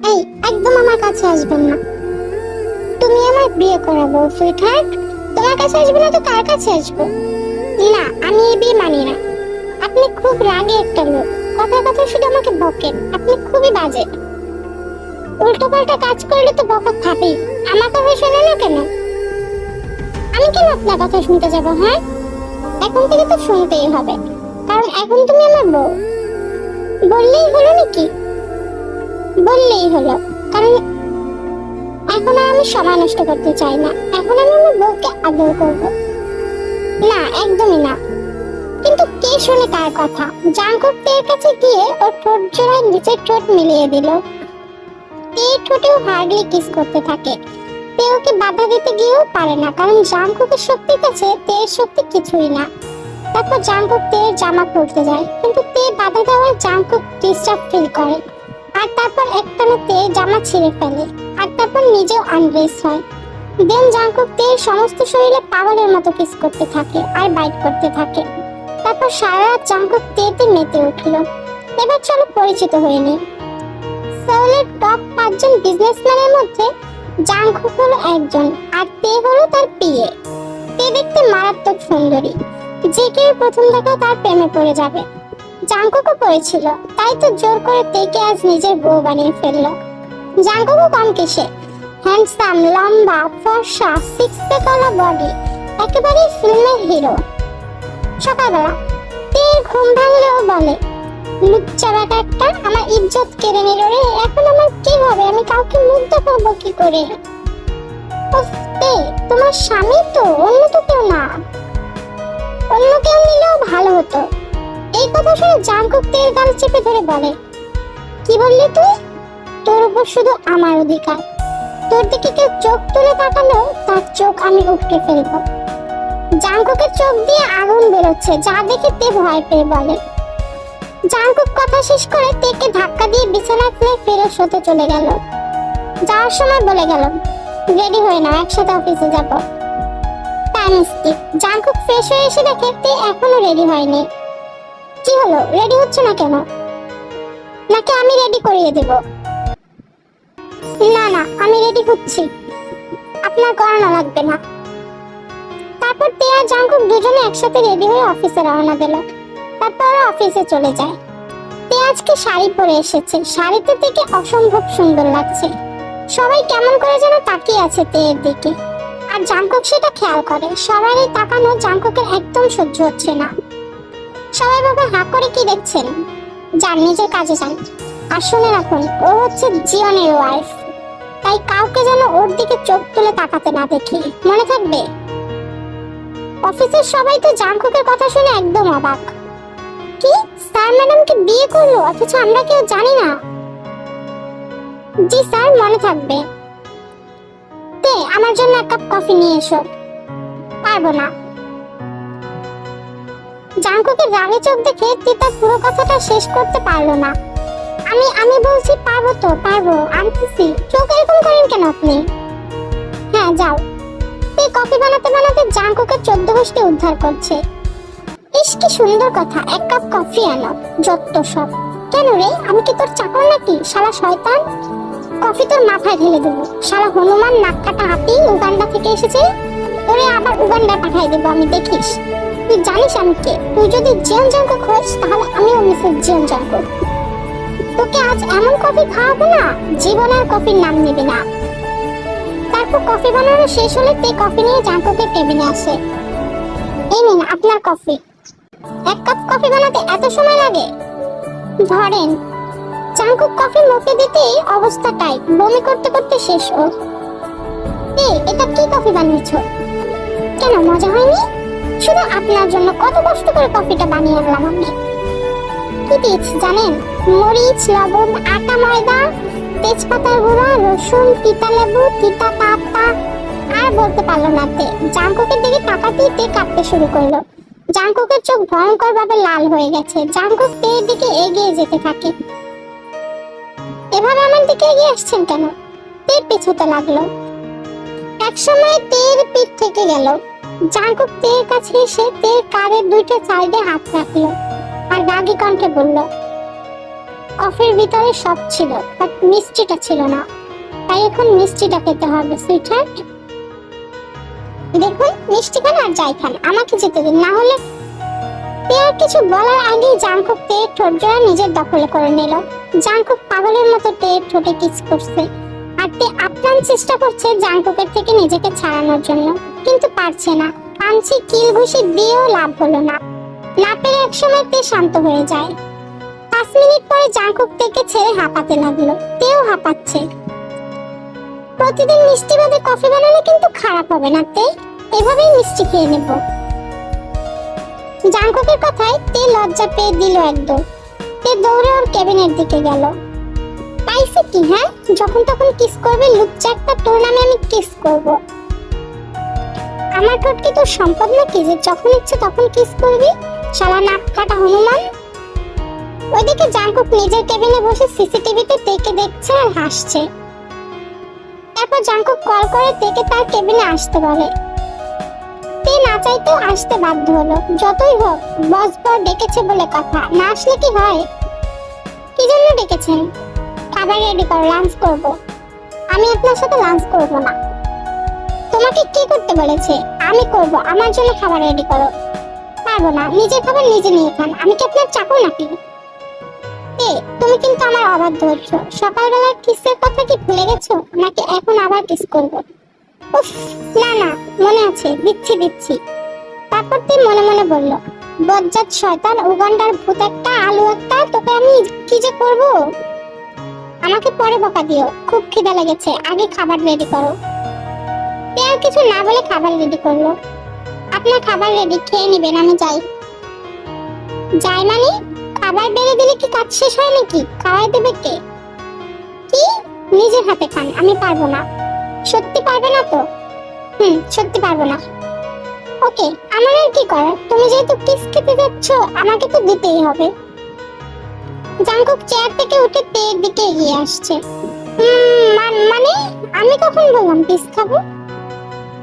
এই, একদম আমার কাছে আসবেন না। তুমি আমার বিয়ে করাবো সুইটহার্ট। তোমার কাছে আসবে না তো কার কাছে আসবো? না, আমি এই বিয়ে মানি না। আপনি খুব রাগী একটা লোক। কথা কথা শুধু আমাকে বকেন। আপনি খুবই বাজে। উল্টো পাল্টা কাজ করলে তো বকা খাবেই। আমার কথা শোনো না কেন? আমি কেন আপনার কথা শুনতে যাবো? হ্যাঁ, এখন থেকে তো শুনতেই হবে, কারণ এখন তুমি আমার বউ। বললেই হলো নাকি? বললেই হলো, কারণ এখন আর আমি সময় নষ্ট করতে চাই না। এখন আমি আমার বউকে আদর করব। না, একদমই না। কিন্তু কে শুনে কার কথা? জাঙ্কুক তের কাছে গিয়ে ওর ঠোঁট জোড়ায় নিচের ঠোঁট মিলিয়ে দিল। তের ঠোঁটেও হার্ডলি কিস করতে থাকে। তে ওকে বাধা দিতে গিয়েও পারে না, কারণ জাঙ্কুকের শক্তির কাছে তের শক্তি কিছুই না। তারপর জাঙ্কুক তের জামা খুলতে যায়, কিন্তু তে বাধা দেওয়ায় জাঙ্কুক ডিস্টার্ব ফিল করে। আর তারপর একটানে তে জামা ছিঁড়ে ফেলে, আর তারপর নিজেও আনড্রেস হয়। দেন জাঙ্কুক তের সমস্ত শরীরে পাগলের মতো কিস করতে থাকে আর বাইট করতে থাকে। তারপর সারা রাত জাঙ্কুক তেতে মেতে উঠল। এবার চলো পরিচিত হয়ে নিই। সেউলের টপ 5 জন বিজনেসম্যানের মধ্যে জাঙ্কুক হলো একজন, আর তে হলো তার পিএ। তে দেখতে মারাত্মক সুন্দরী, যে কেউ প্রথম দেখায় তার প্রেমে পড়ে যাবে। জাঙ্কুকও পড়েছিল, তাই তো জোর করে তেকে আজ নিজের বউ বানিয়ে ফেললো। জাঙ্কুকও কম কিসে, হ্যান্ডসাম, লম্বা, ফর্সা, সিক্স প্যাকওয়ালা বডি, একেবারে ফিল্মের হিরো। সকালবেলা তের ঘুম ভাঙলেও বলে, লুচ্চা বেটা একটা, আমার ইজ্জত কেড়ে নিল রে। এখন আমার কি হবে? আমি কাউকে মুখ দেখাবো কি করে? উফ, তে, তোমার স্বামী তো, অন্য তো কেউ না। অন্য কেউ নিলেও ভালো হতো। এই কথা শুনে জাঙ্কুক তের গাল চেপে ধরে বলে, কি বললি তুই? তোর উপর শুধু আমার অধিকার। তোর দিকে কেউ চোখ তুলে তাকালো, তার চোখ আমি উপড়ে ফেলবো। জাঙ্কুকের চোখ দিয়ে আগুন বেরোচ্ছে, যা দেখে তে ভয় পেয়ে বলে। জাঙ্কুক কথা শেষ করে তেকে ধাক্কা দিয়ে বিছানায় ফেলে ফেরত হতে চলে গেল। যাওয়ার সময় বলে গেল, রেডি হয়ে নাও, একসাথে অফিসে যাব। Time skip. জাঙ্কুক ফ্রেশ হয়ে এসে দেখে তে এখনো রেডি হয়নি। কি হলো, রেডি হচ্ছে না কেন? নাকি আমি রেডি করিয়ে দেব? না না, আমি রেডি হচ্ছি, আপনার করানো লাগবে না। তারপর তে আর জাঙ্কুক দুজনে একসাথে রেডি হয়ে অফিসে রওনা দিল। তারপর ওরা অফিসে চলে যায়। তে আজকে শাড়ি পরে এসেছে, শাড়িতে থেকে অসম্ভব সুন্দর লাগছে। সবাই কেমন করে যেন তাকিয়ে আছে তের দিকে, আর জাঙ্কুক সেটা খেয়াল করে। সবার এই তাকানো জাঙ্কুকের একদম সহ্য হচ্ছে না। সবাই বাবা হাঁ করে কি দেখছেন? যান, নিজের কাজে যান। আর শুনে রাখুন, ও হচ্ছে জিওনের ওয়াইফ, তাই কাউকে যেন ওর দিকে চোখ তুলে তাকাতে না দেখি, মনে থাকবে? অফিসের সবাই তো জাঙ্কুকের কথা শুনে একদম অবাক। কি, স্যার ম্যাডামকে বিয়ে করলো, অথচ আমরা কেউ জানি না? জি স্যার, মনে থাকবে। তে, আমার জন্য এক কাপ কফি নিয়ে এসো। পারবো না। জাঙ্কুকের রাগে চোখ দেখে তে তার পুরো কথাটা শেষ করতে পারলো না। আমি বলছি পারবো তো, পারবো, আনতেছি। চোখ এরকম করেন কেন আপনি? হ্যাঁ, যাও। তে কফি বানাতে বানাতে জাঙ্কুকের 14 গোষ্ঠী উদ্ধার করছে। ইস, কি সুন্দর কথা, এক কাপ কফি আনো। যত সব। কেন রে, আমি কি তোর চাকর নাকি, শালা শয়তান? কফি তোর মাথায় ঢেলে দেবো, শালা হনুমান নাক কাটা হাতি, উগান্ডা থেকে এসেছে। তোরে আবার উগান্ডায় পাঠিয়ে দেবো আমি, দেখিস। তুই জানিস আমি কে? তুই যদি জিয়ন জাঙ্কুক হোস, তাহলে আমিও মিসেস জিয়ন জাঙ্কুক। তোকে আজ এমন কফি খাওয়াবো না, জীবনে আর কফির নাম নিবি না। তারপর কফি বানানো শেষ হলে তে কফি নিয়ে জাঙ্কুকের কেবিনে আসে। এই নিন আপনার কফি। এক কাপ কফি বানাতে এত সময় লাগে? ধরেন। জাঙ্কুক কফি মুখে দিতেই অবস্থা টাইট, বমি করতে করতে শেষ ওর। এটা কি কফি বানিয়েছো? কেন, মজা হয়নি? শুধু আপনার জন্য কত কষ্ট করে কফিটা বানিয়ে আনলাম আমি। কি দিয়েছি জানেন? মরিচ, লবণ, আটা, ময়দা, তেজপাতার গুঁড়া, রসুন, তিতা লেবু, তিতা পাতা। আর বলতে পারলো না তে। জাঙ্কুকের দিকে তাকাতেই তে কাঁপতে শুরু করলো। জাঙ্কুকের চোখ ভয়ঙ্কর ভাবে লাল হয়ে গেছে। জাঙ্কুক তের দিকে এগিয়ে যেতে থাকে। এভাবে আমার দিকে এগিয়ে আসছেন কেন? তের পেছাতে লাগলো। একসময় তের পিঠ থেকে গেল। জাঙ্কুক তের কাছে এসে তের কানের দুইটা সাইডে হাত রাখলো আর রাগী কণ্ঠে বলল, কফির ভিতরে সব ছিল, বাট মিষ্টিটা ছিল না। তাই এখন মিষ্টিটা খেতে হবে সুইটহার্ট। দেখুন, মিষ্টি খান আর যাই খান, আমাকে যেতে দিন, না হলে। আর কিছু বলার আগেই জাংকুক তেয়ের ঠোঁট জোড়া নিজের দখলে করে নিল। জাংকুক পাগলের মতো তেয়ের ঠোঁটে কিস করছে, আর তে আপ্রাণ চেষ্টা করছে জাংকুকের থেকে নিজেকে ছাড়ানোর জন্য, কিন্তু পারছে না। কাঞ্চি কিল ঘুষি দিয়েও লাভ হলো না। না পেরে একসময় তে শান্ত হয়ে যায়। 5 মিনিট পরে জাংকুক তেকে ছেড়ে হাঁপাতে লাগলো। তেও হাঁপাচ্ছে। প্রতিদিন মিষ্টি বাদে কফি বানালে কিন্তু খারাপ হবে না তে, এভাবেই মিষ্টি খেয়ে নেব। জাংকুকের কথায় তে লজ্জা পেয়ে দিল একদম। তে দৌড়ে ওর কেবিনের দিকে গেল। পাইছে কি, হ্যাঁ? যখন তখন কিস করবে, লুচ্চা একটা, তোর নামে আমি কিস করব? আমার ঠোঁট কি তোর সম্পদ নাকি যে যখন ইচ্ছে তখন কিস করবি? শালা নাক কাটা হনুমান। ওইদিকে জাংকুক নিজের কেবিনে বসে সিসিটিভিতে তেকে দেখছে আর হাসছে। তারপর জাংকুক কল করে তেকে তার কেবিনে আসতে বলে। তে না চাইতেও আসতে বাধ্য হলো। যতই হোক, বস বর ডেকেছে বলে কথা, না আসলে কি হয়? কি জন্য ডেকেছেন? খাবার রেডি করো, লাঞ্চ করব। আমি আপনার সাথে লাঞ্চ করব না। তোমাকে কি করতে বলেছে? আমি করব, আমার জন্য খাবার রেডি করো। পারবো না, নিজের খাবার নিজে নিয়ে খান। আমি কি আপনার চাকর নাকি? তুমি কিন্তু আমার অবাধ্য হচ্ছ। সকালবেলার কিসের কথা কি ভুলে গেছো, নাকি এখন আবার কিস করব? উফ, না না, মনে আছে, দিচ্ছি দিচ্ছি। তারপর তুই মনে মনে বলল, বজ্জাত শয়তান, উগান্ডার ভূত একটা, আলু একটা, তোকে আমি কি যে করব? আমাকে পরে বকা দিও, খুব খিদা লেগেছে, আগে খাবার রেডি করো। তে আর কিছু না বলে খাবার রেডি করলো। আপনার খাবার রেডি, খেয়ে নিবেন, আমি যাই। যাই মানে? খাবার বেড়ে দিলে কি কাজ শেষ হয় নাকি? খাওয়াই দেবে কে? কি? নিজের হাতে খান, আমি পারবো না। সত্যি পারবে না তো? সত্যি পারবো না। ওকে, আমার আর কি করার, তুমি যেহেতু কিস খেতে যাচ্ছ, আমাকে তো দিতেই হবে। জাংকুক চেয়ার থেকে উঠে তের দিকে এগিয়ে আসছে। মানে আমি কখন বললাম কিস খাবো?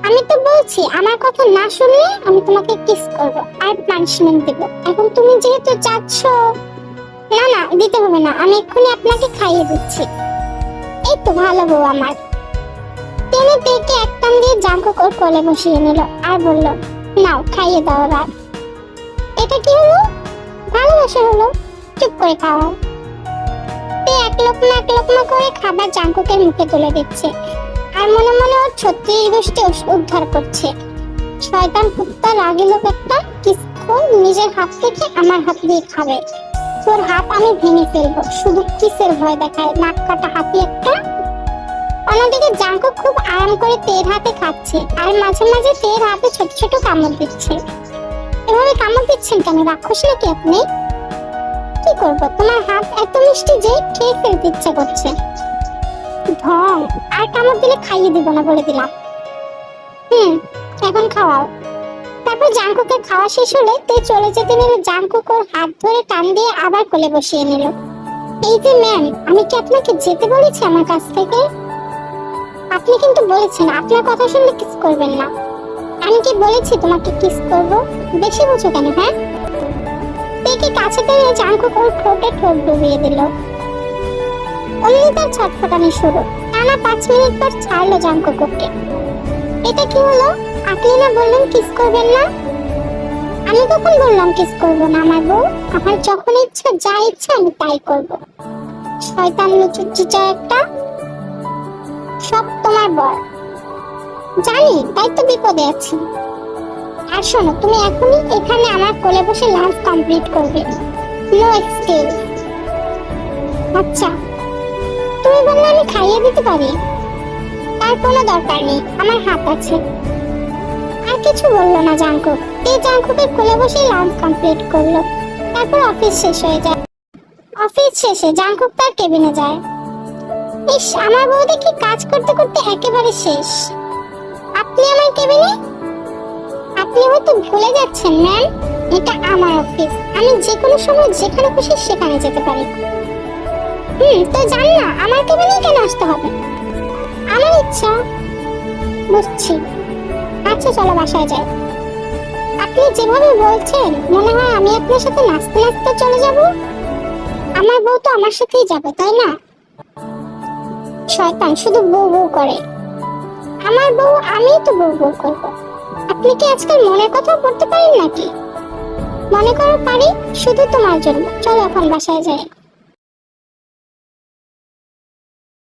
আমি তো বলছি আমার কথা না শুনলে আমি তোমাকে কিস করব আর পানিশমেন্ট দেব। এখন তুমি যেহেতু চাচ্ছ, না না, দিতে হবে না, আমি এক্ষুনি আপনাকে খাইয়ে দিচ্ছি। এই তো ভালো বউ আমার। টেনে তেকে এক টান দিয়ে জাংকুক ওর কোলে বসিয়ে নিল আর বলল, নাও খাইয়ে দাও এবার। এটা কি হলো? ভালোবাসা হলো, চুপ করে খাওয়াও। তে এক লোকমা করে খাবার জাংকুকের মুখে তুলে দিচ্ছে, আর মনে মনে ওর 36 গোষ্ঠী উদ্ধার করছে। শয়তান কুত্তা, রাগী লোক একটা, কিসকো নিজের হাত থেকে আমার হাত দিয়ে খাবে। তোর হাত আমি ভেঙে ফেলবো, শুধু কিসের ভয় দেখায়, নাক কাটা হাতি একটা। অন্যদিকে জাংকুক খুব আরাম করে তের হাতে খাচ্ছে, আর মাঝে মাঝে তের হাতে ছোট ছোট কামড় দিচ্ছে। এভাবে কামড় দিচ্ছেন কেন? রাক্ষস নাকি আপনি? কি করবো, তোমার হাত এত মিষ্টি যে খেয়ে ফেলতে ইচ্ছে করছে। ঢং, আর কামড় দিলে খাইয়ে দিব না বলে দিলাম। এখন খাওয়াও। তারপর জাংকুকের খাওয়া শেষ হলে তে চলে যেতে নিলে জাংকুক ওর হাত ধরে টান দিয়ে আবার কোলে বসিয়ে নিল। এই যে ম্যাম, আমি কি আপনাকে যেতে বলেছি আমার কাছ থেকে? আপনি কিন্তু বলেছেন আপনার কথা শুনলে কিস করবেন না। আমি কি বলেছি তোমাকে কিস করব? বেশি বুঝো কেন, হ্যাঁ? তেকে কাছে টেনে জাংকুক ওর ঠোঁটে ঠোঁট ডুবিয়ে দিল। অমনি তার ছটফটানি শুরু। টানা 5 মিনিট পর ছাড়লো জাংকুক ওকে। এটা কি হলো? আপনি না বললেন কিস করবেন না? আমি কখন বললাম কিস করব না আমার বউ? আমার যখন ইচ্ছা, যা ইচ্ছা আমি তাই করব। শয়তান লুচুচিচা একটা, সব তোমার বর। জানি, তাই তো বিপদে আছি। আর শোনো, তুমি এখনই এখানে আমার কোলে বসে লাঞ্চ কমপ্লিট করবে, নো এক্সকিউজ। আচ্ছা, তুমি বললে আমি খাইয়ে দিতে পারি? তার কোনো দরকার নেই, আমার হাত আছে। আর কিছু বললো না জাংকুক। জাংকুকের কোলে বসে লাঞ্চ কমপ্লিট করলো। তারপর অফিস শেষ হয়ে যায়। অফিস শেষে জাংকুক তার কেবিনে যায়। ইস, আমার বউ দেখি কাজ করতে করতে একেবারে শেষ। আপনি আমার কেবিনে? আপনি হয়তো ভুলে যাচ্ছেন ম্যাম, এটা আমার অফিস। আমি যে কোনো সময় যেখানে খুশি সেখানে যেতে পারি। তো জান না, আমার কেবিনে কেন আসতে হবে? আমার ইচ্ছা। বুঝছি। আচ্ছা চলো বাসায় যাই। আপনি যেভাবে বলছেন মনে হয় আমি আপনার সাথে নাচতে নাচতে চলে যাব। আমার বউ তো আমার সাথেই যাবে, তাই না? শয়তান শুধু বউ বউ করে। আমার বউ আমিই তো বউ বউ করবো। আপনি কি আজকাল মনের কথা পড়তে পারেন নাকি? মনে করো পারি, শুধু তোমার জন্য। চলো এখন বাসায় যাই।